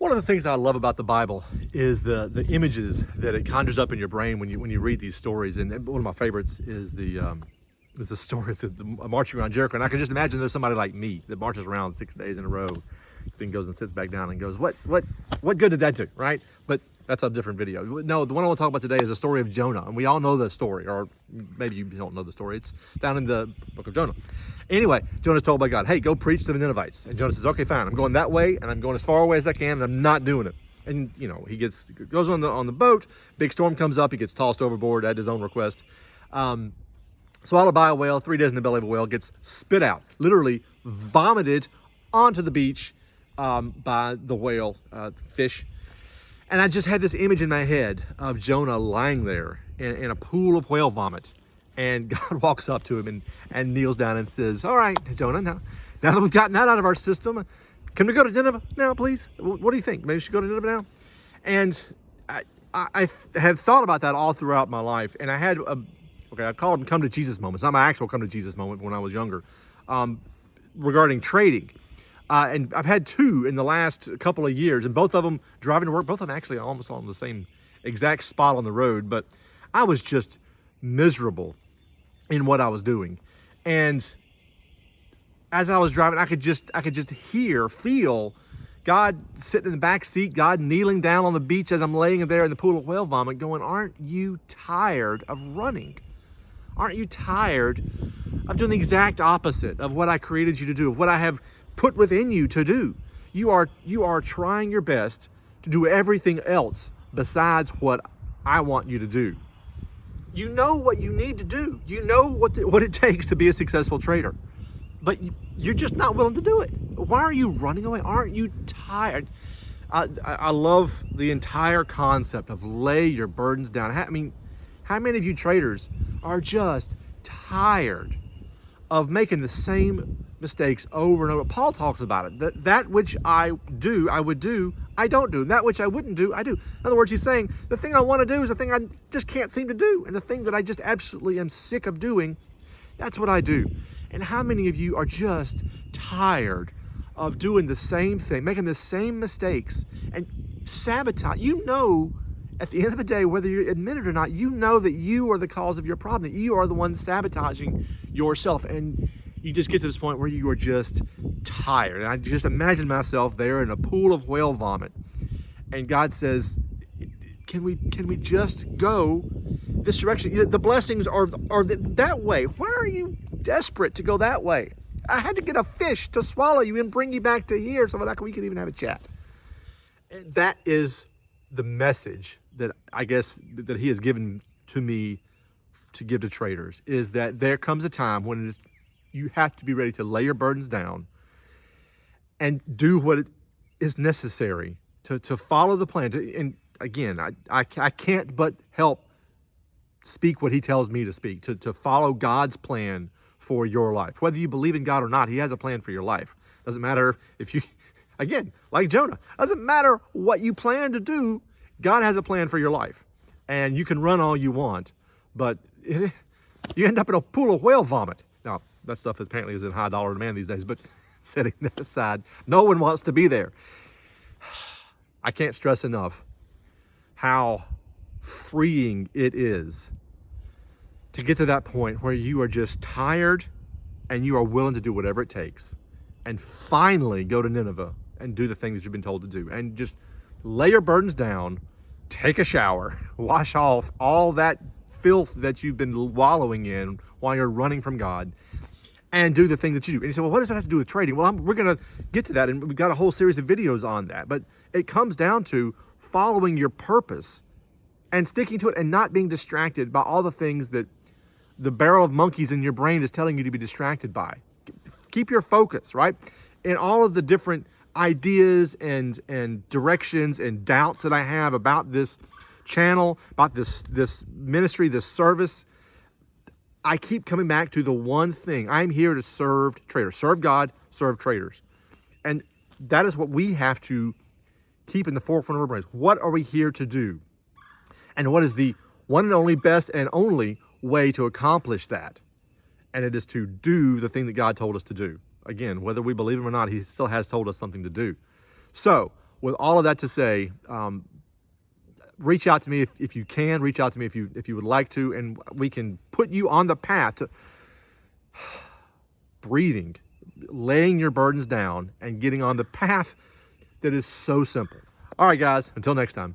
One of the things that I love about the Bible is the images that it conjures up in your brain when you read these stories. And one of my favorites is the story of the marching around Jericho. And I can just imagine there's somebody like me that marches around 6 days in a row, then goes and sits back down and goes, what good did that do, right? But that's a different video. No, the one I want to talk about today is the story of Jonah. And we all know the story, or maybe you don't know the story. It's down in the book of Jonah. Anyway, Jonah's told by God, hey, go preach to the Ninevites. And Jonah says, okay, fine. I'm going that way, and I'm going as far away as I can, and I'm not doing it. And, you know, he goes on the boat. Big storm comes up. He gets tossed overboard at his own request. Swallowed by a whale, 3 days in the belly of a whale, gets spit out, literally vomited onto the beach by the whale fish. And I just had this image in my head of Jonah lying there in a pool of whale vomit. And God walks up to him and kneels down and says, all right, Jonah, now that we've gotten that out of our system, can we go to Nineveh now, please? What do you think? Maybe we should go to Nineveh now? And I had thought about that all throughout my life. And I had, I call them come to Jesus moments. Not my actual come to Jesus moment when I was younger, regarding trading. And I've had two in the last couple of years, and both of them driving to work, both of them actually almost on the same exact spot on the road. But I was just miserable in what I was doing. And as I was driving, I could just feel God sitting in the back seat, God kneeling down on the beach as I'm laying there in the pool of whale vomit going, aren't you tired of running? Aren't you tired of doing the exact opposite of what I created you to do, of what I have put within you to do? You are trying your best to do everything else besides what I want you to do. You know what you need to do. You know what it takes to be a successful trader, but you're just not willing to do it. Why are you running away? Aren't you tired? I love the entire concept of lay your burdens down. I mean, how many of you traders are just tired of making the same mistakes over and over? Paul talks about it. That which I would do, I don't do. That which I wouldn't do, I do. In other words, he's saying the thing I want to do is the thing I just can't seem to do. And the thing that I just absolutely am sick of doing, that's what I do. And how many of you are just tired of doing the same thing, making the same mistakes and sabotage? You know, at the end of the day, whether you admit it or not, you know that you are the cause of your problem, that you are the one sabotaging yourself. And you just get to this point where you are just tired. And I just imagine myself there in a pool of whale vomit. And God says, can we just go this direction? The blessings are that way. Why are you desperate to go that way? I had to get a fish to swallow you and bring you back to here so that we could even have a chat. And that is the message that I guess that he has given to me to give to traders, is that there comes a time when you have to be ready to lay your burdens down and do what is necessary to follow the plan. And again, I can't but help speak what he tells me to speak, to follow God's plan for your life. Whether you believe in God or not, he has a plan for your life. Doesn't matter if you, again, like Jonah, doesn't matter what you plan to do, God has a plan for your life. And you can run all you want, but you end up in a pool of whale vomit. Now, that stuff apparently is in high dollar demand these days, but setting that aside, no one wants to be there. I can't stress enough how freeing it is to get to that point where you are just tired and you are willing to do whatever it takes and finally go to Nineveh and do the thing that you've been told to do, and just lay your burdens down, take a shower, wash off all that filth that you've been wallowing in while you're running from God, and do the thing that you do. And you say, well, what does that have to do with trading? Well, we're going to get to that, and we've got a whole series of videos on that. But it comes down to following your purpose and sticking to it and not being distracted by all the things that the barrel of monkeys in your brain is telling you to be distracted by. Keep your focus, right? In all of the different ideas and directions and doubts that I have about this channel, about this ministry, this service, I keep coming back to the one thing. I'm here to serve traders. Serve God, serve traders. And that is what we have to keep in the forefront of our brains. What are we here to do? And what is the one and only best and only way to accomplish that? And it is to do the thing that God told us to do. Again, whether we believe him or not, he still has told us something to do. So, with all of that to say, reach out to me if you can. Reach out to me if you would like to, and we can put you on the path to breathing, laying your burdens down, and getting on the path that is so simple. All right, guys, until next time.